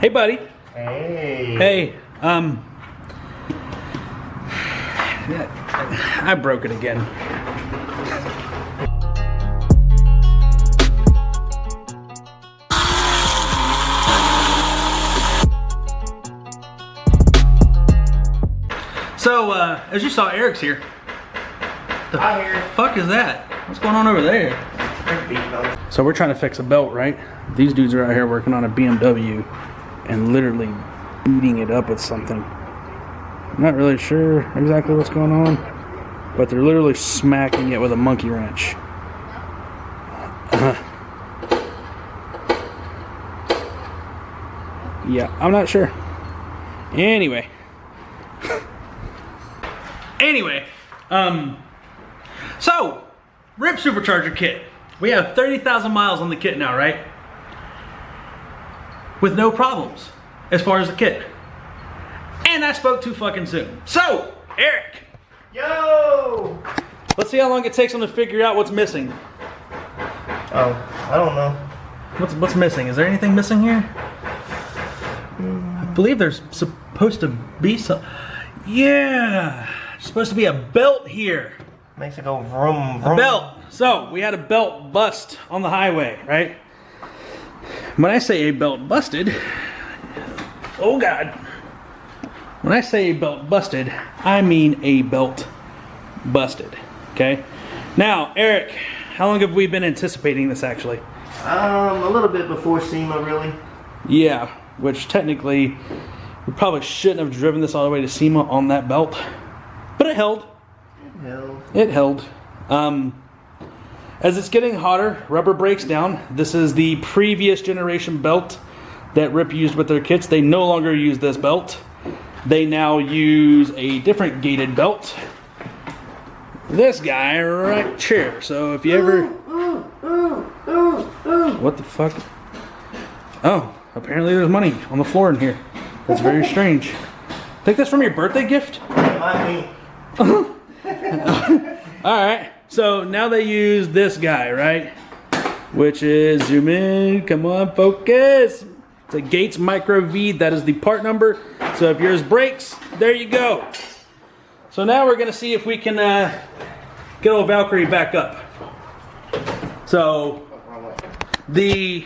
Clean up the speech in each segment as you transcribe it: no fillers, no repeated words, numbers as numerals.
Hey, buddy. Hey. Hey. I broke it again. So, as you saw, Eric's here. The fuck is that? What's going on over there? So we're trying to fix a belt, right? These dudes are out here working on a BMW and literally beating it up with something. I'm not really sure exactly what's going on, but they're literally smacking it with a monkey wrench. Yeah, I'm not sure. Anyway, so Ripp Supercharger kit. We have 30,000 miles on the kit now, right? With no problems as far as the kit. And I spoke too fucking soon. So, Eric. Yo! Let's see how long it takes them to figure out what's missing. Oh, I don't know. What's missing? Is there anything missing here? I believe there's supposed to be some. Yeah, there's supposed to be a belt here. Makes it go vroom, vroom. A belt. So we had a belt bust on the highway, right? When I say a belt busted, oh God. When I say a belt busted, I mean a belt busted. Okay. Now, Eric, how long have we been anticipating this actually? A little bit before SEMA, really. Yeah, which technically we probably shouldn't have driven this all the way to SEMA on that belt, but it held. It held. As it's getting hotter, rubber breaks down. This is the previous generation belt that Ripp used with their kits. They no longer use this belt. They now use a different gated belt. This guy right here. So if you ever... What the fuck? Oh, apparently there's money on the floor in here. That's very strange. Take this from your birthday gift? It might be. Alright, so now they use this guy, right? Which is, zoom in, come on, focus. It's a Gates Micro V, that is the part number. So if yours breaks, there you go. So now we're gonna see if we can get old Valkyrie back up. So, the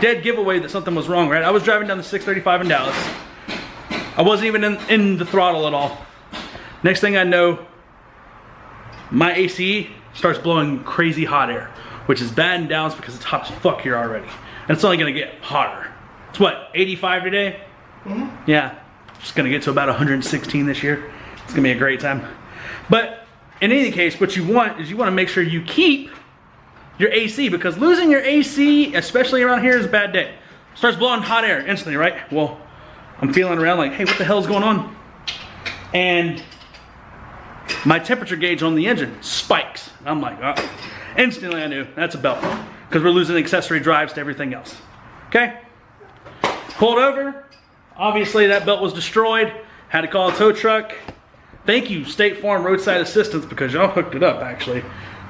dead giveaway that something was wrong, right? I was driving down the 635 in Dallas. I wasn't even in the throttle at all. Next thing I know, my AC starts blowing crazy hot air, which is bad in Dallas because it's hot as fuck here already. And it's only gonna get hotter. It's what, 85 today? Mm-hmm. Yeah, it's gonna get to about 116 this year. It's gonna be a great time. But in any case, what you want is you wanna make sure you keep your AC, because losing your AC, especially around here, is a bad day. Starts blowing hot air instantly, right? Well, I'm feeling around like, hey, what the hell is going on? And my temperature gauge on the engine spikes. I'm like, oh. Instantly I knew that's a belt, because we're losing accessory drives to everything else. Okay? Pulled over. Obviously that belt was destroyed. Had to call a tow truck. Thank you, State Farm Roadside Assistance, because y'all hooked it up actually.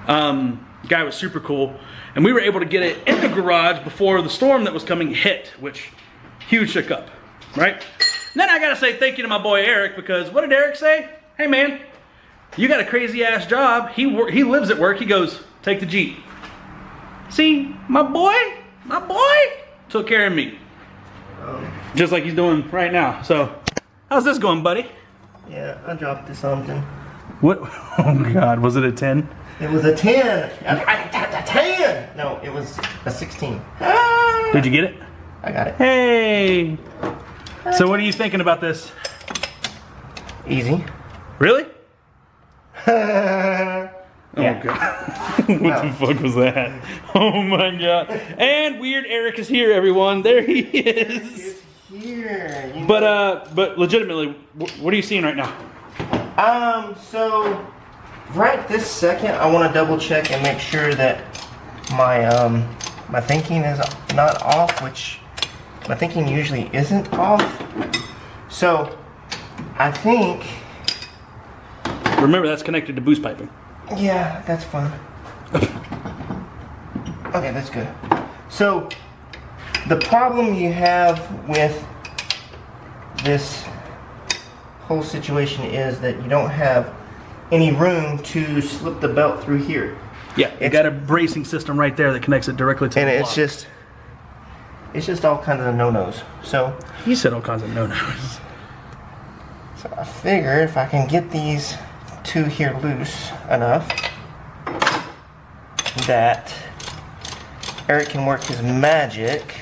Guy was super cool. And we were able to get it in the garage before the storm that was coming hit, which huge shook up, right? And then I gotta say thank you to my boy Eric, because what did Eric say? Hey man, you got a crazy ass job. He lives at work. He goes, take the Jeep. See, my boy took care of me. Just like he's doing right now. So, how's this going, buddy? Yeah, I dropped to something. What? Oh God, was it a 10? It was a 10. A 10. No, it was a 16. Did you get it? I got it. Hey. So what are you thinking about this? Easy. Really? Yeah. Oh God. What the fuck was that? Oh my God. And Weird Eric is here, everyone. There he is. He's here. You know. But legitimately, what are you seeing right now? So right this second, I want to double check and make sure that my my thinking is not off, which my thinking usually isn't off. So I think. Remember, that's connected to boost piping. Yeah, that's fine. Okay, that's good. So The problem you have with this whole situation is that you don't have any room to slip the belt through here. Yeah, you got a bracing system right there that connects it directly to the block. And it's just all kinds of no-nos. So he said all kinds of no-nos. So I figure if I can get these two here loose enough that Eric can work his magic.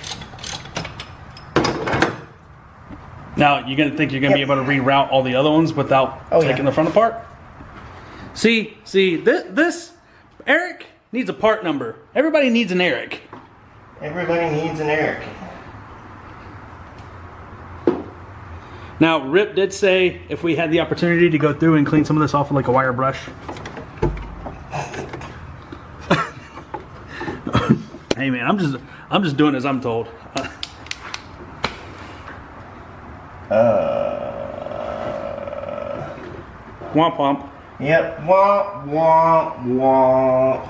Now, you're going to think you're going to be able to reroute all the other ones without taking the front apart? See, this, Eric needs a part number. Everybody needs an Eric. Everybody needs an Eric. Now, Rip did say if we had the opportunity to go through and clean some of this off with like a wire brush. Hey man, I'm just doing as I'm told. Womp womp. Yep. Womp womp womp.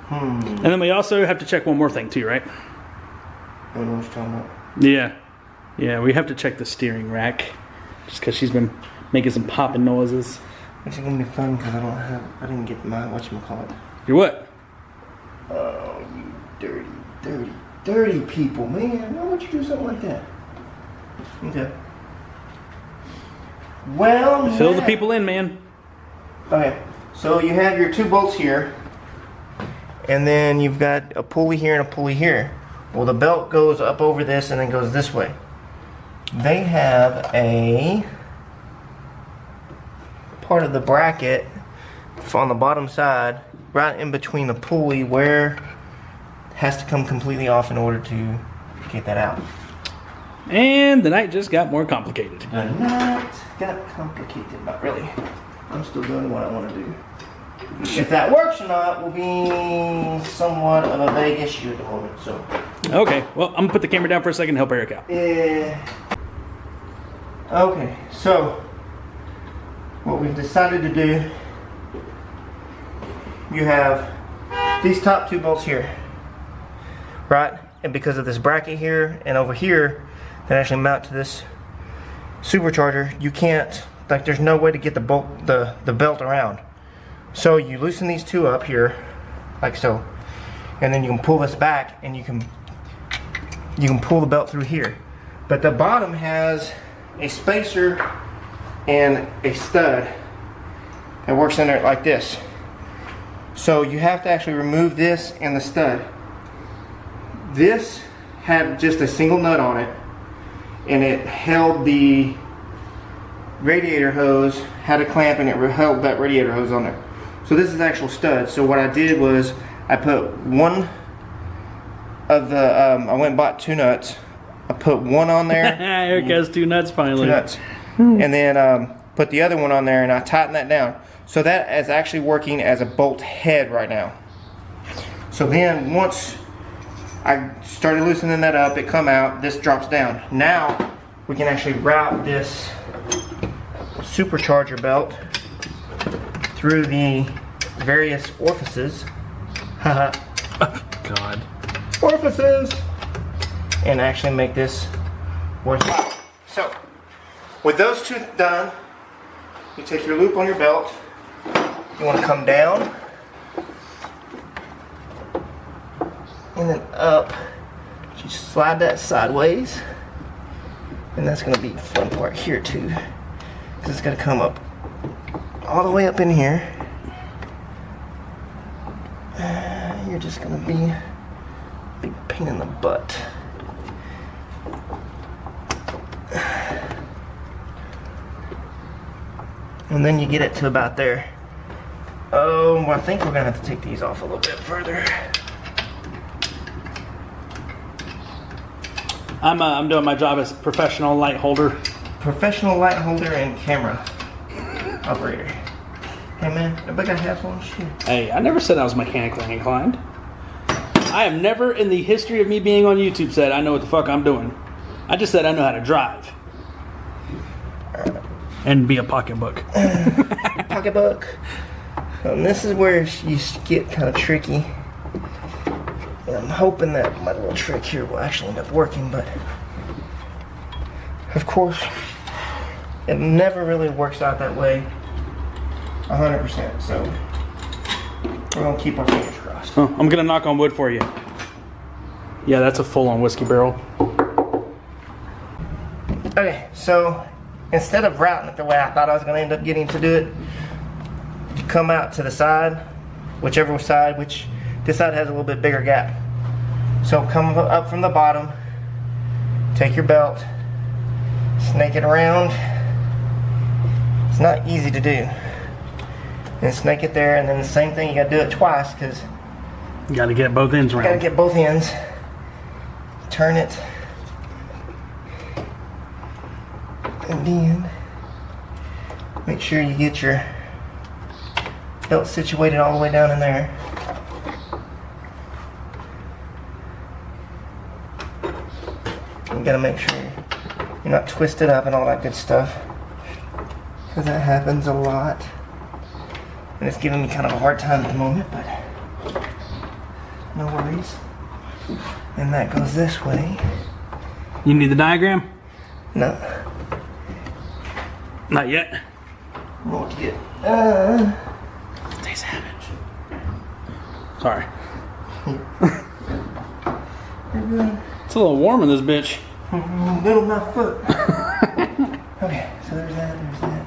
And then we also have to check one more thing too, right? I don't know what you're talking about. Yeah. Yeah, we have to check the steering rack. Just because she's been making some popping noises. It's gonna be fun because I didn't get my whatchamacallit. You're what? Oh, you dirty people, man. Why would you do something like that? Okay. Well, Fill the people in, man. Okay, so you have your two bolts here, and then you've got a pulley here and a pulley here. Well, the belt goes up over this and then goes this way. They have a part of the bracket on the bottom side, right in between the pulley, where it has to come completely off in order to get that out. And the night just got more complicated. The night got complicated, not really. I'm still doing what I want to do. If that works or not will be somewhat of a vague issue at the moment. So. Okay, well, I'm gonna put the camera down for a second and help Eric out. Okay, so what we've decided to do, you have these top two bolts here, right? And because of this bracket here and over here that actually mount to this supercharger, you can't, like, there's no way to get the belt around. So you loosen these two up here, like so, and then you can pull this back and you can pull the belt through here. But the bottom has a spacer and a stud that works in there like this. So you have to actually remove this and the stud. This had just a single nut on it, and it held the radiator hose, had a clamp, and it held that radiator hose on there. So this is actual stud. So what I did was I put one of the, I went and bought two nuts. I put one on there. Eric has two nuts finally. Two nuts. And then put the other one on there, and I tightened that down. So that is actually working as a bolt head right now. So then once I started loosening that up, it come out, this drops down. Now we can actually route this supercharger belt through the various orifices. God. Orifices! And actually make this worthwhile. So, with those two done, you take your loop on your belt, you want to come down, and then up. You slide that sideways, and that's going to be the fun part here too, because it's got to come up all the way up in here. You're just going to be a big pain in the butt. And then you get it to about there. Oh, well, I think we're going to have to take these off a little bit further. I'm doing my job as professional light holder. Professional light holder and camera operator. Hey man, nobody got hats on? Shit. Hey, I never said I was mechanically inclined. I have never in the history of me being on YouTube said I know what the fuck I'm doing. I just said I know how to drive. And be a pocketbook. Pocketbook. And this is where you get kind of tricky. And I'm hoping that my little trick here will actually end up working, but of course, it never really works out that way 100%, so we're gonna keep our fingers crossed. Oh, I'm gonna knock on wood for you. Yeah, that's a full-on whiskey barrel. Okay, so instead of routing it the way I thought I was gonna end up getting to do it, you come out to the side, whichever side, which this side has a little bit bigger gap. So come up from the bottom, take your belt, snake it around. It's not easy to do. And snake it there, and then the same thing, you gotta do it twice because You gotta get both ends you gotta around. get both ends. Turn it. And then make sure you get your belt situated all the way down in there. You gotta make sure you're not twisted up and all that good stuff, because that happens a lot. And it's giving me kind of a hard time at the moment, but no worries. And that goes this way. You need the diagram? No. Not yet. I want to get. Stay savage. Sorry. It's a little warm in this bitch. Middle of my foot. Okay, so there's that, there's that.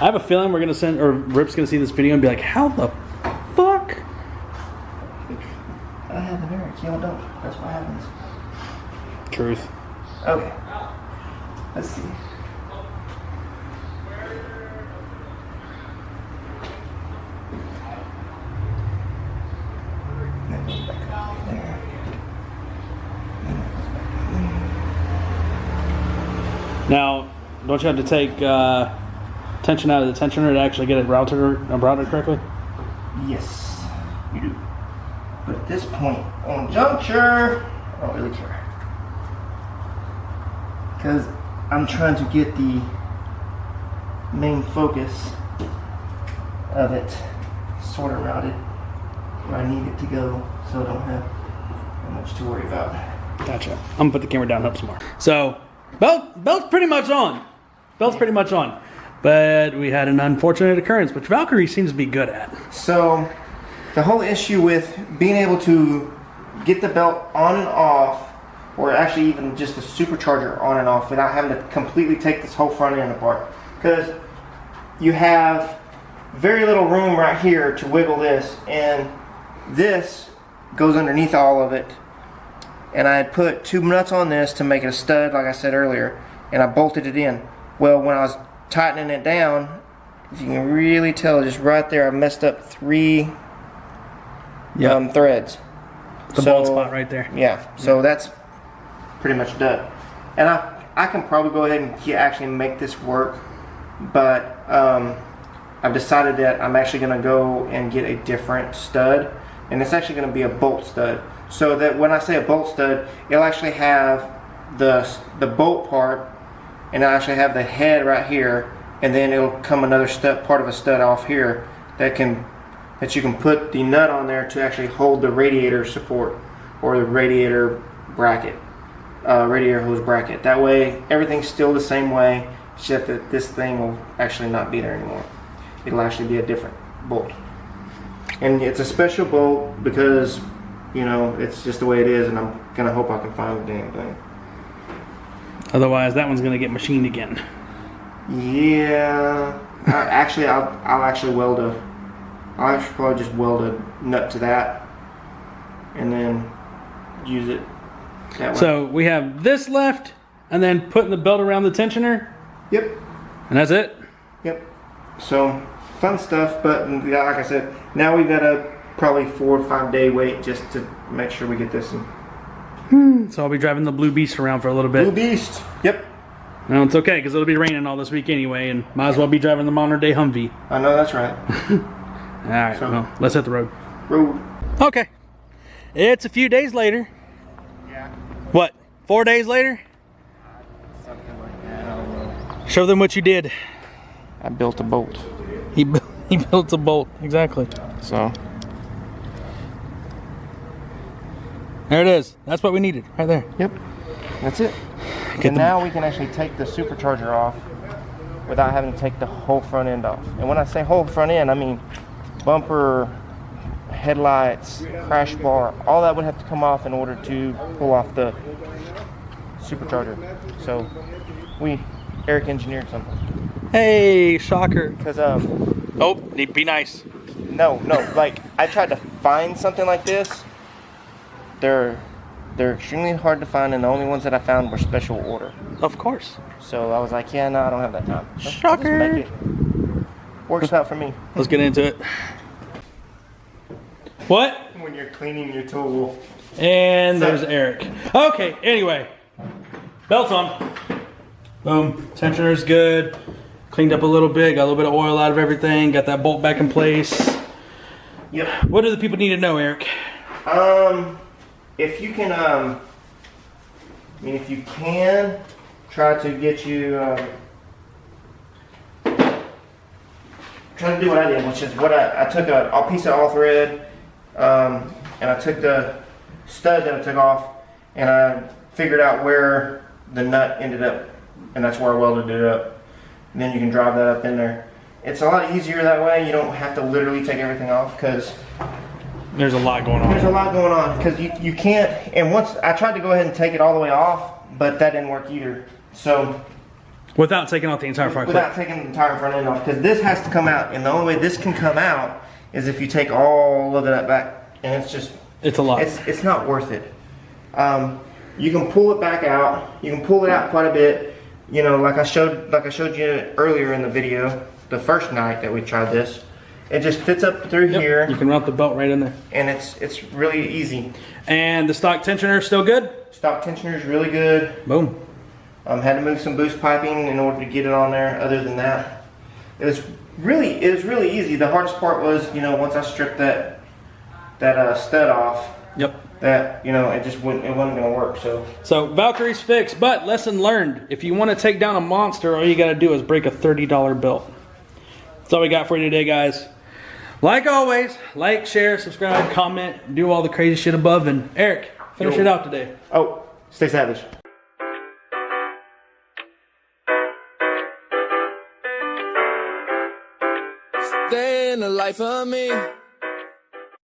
I have a feeling we're gonna send, or Rip's gonna see this video and be like, how the fuck? I have an Eric, y'all don't. That's what happens. Truth. Okay. Let's see. That goes back up there. And that goes back there. Now, don't you have to take tension out of the tensioner to actually get it routed correctly? Yes, you do. But at this point on juncture, I don't really care. Because I'm trying to get the main focus of it sort of routed where I need it to go, so I don't have much to worry about. Gotcha. I'm gonna put the camera down up some more. So, belt's pretty much on. Belt's pretty much on. But we had an unfortunate occurrence, which Valkyrie seems to be good at. So, the whole issue with being able to get the belt on and off, or actually even just the supercharger on and off without having to completely take this whole front end apart. Because you have very little room right here to wiggle this, and this goes underneath all of it. And I had put 2 nuts on this to make it a stud, like I said earlier, and I bolted it in. Well, when I was tightening it down, if you can really tell, just right there, I messed up 3 threads. The bald spot right there. Yeah, so that's pretty much done. And I can probably go ahead and actually make this work, but I've decided that I'm actually going to go and get a different stud, and it's actually going to be a bolt stud. So that when I say a bolt stud, it'll actually have the bolt part, and it'll actually have the head right here, and then it'll come another part of a stud off here that you can put the nut on there to actually hold the radiator support or the radiator bracket, radiator hose bracket. That way everything's still the same way, except that this thing will actually not be there anymore. It'll actually be a different bolt. And it's a special bolt because, you know, it's just the way it is, and I'm gonna hope I can find the damn thing. Otherwise, that one's gonna get machined again. Yeah. I'll actually weld I'll actually probably just weld a nut to that and then use it that way. So we have this left, and then putting the belt around the tensioner. Yep. And that's it. Yep. So fun stuff, but yeah, like I said, now we've got a probably 4 or 5 day wait just to make sure we get this in. So I'll be driving the Blue Beast around for a little bit. Blue Beast. Yep. No, it's okay because it'll be raining all this week anyway, and might as well be driving the modern day Humvee. I know that's right. All right, So- well, let's hit the road. Road. Okay. It's a few days later. Yeah. What? 4 days later? Something like that. I don't know. Show them what you did. I built a bolt. He He built a bolt, exactly. So There it is. That's what we needed, right there. yep, that's it. And now we can actually take the supercharger off without having to take the whole front end off. And when I say whole front end, I mean bumper, headlights, crash bar, all that would have to come off in order to pull off the supercharger. So Eric engineered something. Hey, shocker. Because Oh, be nice. no, like I tried to find something like this. They're extremely hard to find, and the only ones that I found were special order. Of course. So I was like, yeah, no, I don't have that time. So Shocker. I'll just make it. Works out for me. Let's get into it. What? When you're cleaning your tool. And there's Eric. Okay, anyway. Belt's on. Boom. Tensioner's good. Cleaned up a little bit. Got a little bit of oil out of everything. Got that bolt back in place. Yep. What do the people need to know, Eric? If you can, I mean, if you can, try to get you, try to do what I did, which is what I took a piece of all thread, and I took the stud that I took off, and I figured out where the nut ended up, and that's where I welded it up. And then you can drive that up in there. It's a lot easier that way. You don't have to literally take everything off, because there's a lot going on. there's a lot going on, because you can't, and once I tried to go ahead and take it all the way off, but that didn't work either. So Without taking out the entire front clip. without taking the entire front end off, because this has to come out, and the only way this can come out is if you take all of that back, and It's a lot. it's not worth it. You can pull it back out. You can pull it out quite a bit. You know, like I showed you earlier in the video, the first night that we tried this. It just fits up through here, You can route the belt right in there. and it's really easy. And the stock tensioner is still good? Stock tensioner is really good. Boom. Had to move some boost piping in order to get it on there. Other than that, it was really easy. The hardest part was, you know, once I stripped that stud off, Yep. that, you know, it wasn't gonna work. So Valkyrie's fixed, but lesson learned. If you want to take down a monster, all you got to do is break a $30 belt. That's all we got for you today, guys. Like always, like, share, subscribe, comment, do all the crazy shit above. And Eric, finish it out today. Oh, stay savage. Stay in the life of me.